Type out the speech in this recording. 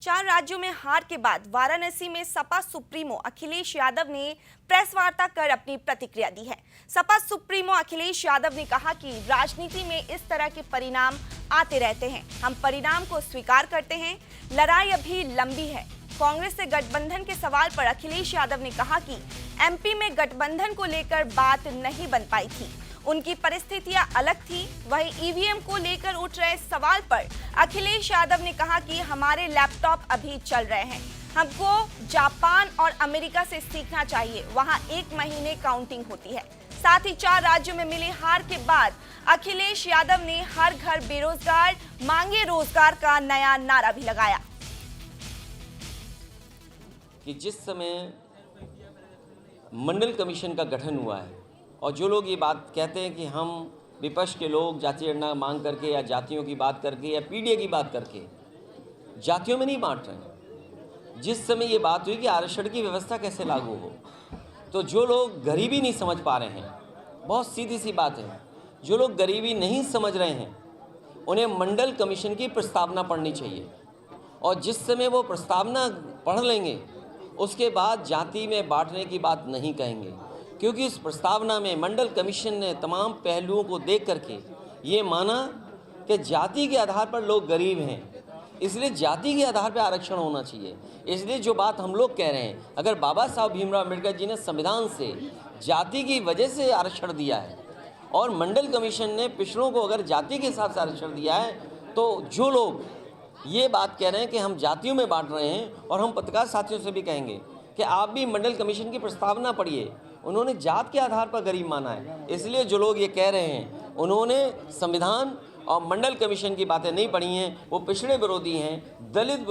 4 राज्यों में हार के बाद वाराणसी में सपा सुप्रीमो अखिलेश यादव ने प्रेस वार्ता कर अपनी प्रतिक्रिया दी है। सपा सुप्रीमो अखिलेश यादव ने कहा कि राजनीति में इस तरह के परिणाम आते रहते हैं, हम परिणाम को स्वीकार करते हैं, लड़ाई अभी लंबी है। कांग्रेस से गठबंधन के सवाल पर अखिलेश यादव ने कहा कि एमपी में गठबंधन को लेकर बात नहीं बन पाई थी, उनकी परिस्थितियां अलग थी। वहीं ईवीएम को लेकर उठ रहे सवाल पर अखिलेश यादव ने कहा कि हमारे लैपटॉप अभी चल रहे हैं, हमको जापान और अमेरिका से सीखना चाहिए, वहां 1 महीने काउंटिंग होती है। साथ ही 4 राज्यों में मिली हार के बाद अखिलेश यादव ने हर घर बेरोजगार मांगे रोजगार का नया नारा भी लगाया कि जिस समय मंडल कमीशन का गठन हुआ है और जो लोग ये बात कहते हैं कि हम विपक्ष के लोग जाति गणना मांग करके या जातियों की बात करके या पीडीए की बात करके जातियों में नहीं बांट रहे हैं। जिस समय ये बात हुई कि आरक्षण की व्यवस्था कैसे लागू हो, तो जो लोग गरीबी नहीं समझ पा रहे हैं, बहुत सीधी सी बात है, जो लोग गरीबी नहीं समझ रहे हैं उन्हें मंडल कमीशन की प्रस्तावना पढ़नी चाहिए। और जिस समय वो प्रस्तावना पढ़ लेंगे उसके बाद जाति में बांटने की बात नहीं कहेंगे, क्योंकि इस प्रस्तावना में मंडल कमीशन ने तमाम पहलुओं को देख करके ये माना कि जाति के आधार पर लोग गरीब हैं, इसलिए जाति के आधार पर आरक्षण होना चाहिए। इसलिए जो बात हम लोग कह रहे हैं, अगर बाबा साहब भीमराव अम्बेडकर जी ने संविधान से जाति की वजह से आरक्षण दिया है और मंडल कमीशन ने पिछड़ों को अगर जाति के हिसाब से आरक्षण दिया है, तो जो लोग ये बात कह रहे हैं कि हम जातियों में बांट रहे हैं, और हम पत्रकार साथियों से भी कहेंगे कि आप भी मंडल कमीशन की प्रस्तावना पढ़िए, उन्होंने जात के आधार पर गरीब माना है। इसलिए जो लोग ये कह रहे हैं उन्होंने संविधान और मंडल कमीशन की बातें नहीं पढ़ी हैं, वो पिछड़े विरोधी हैं, दलित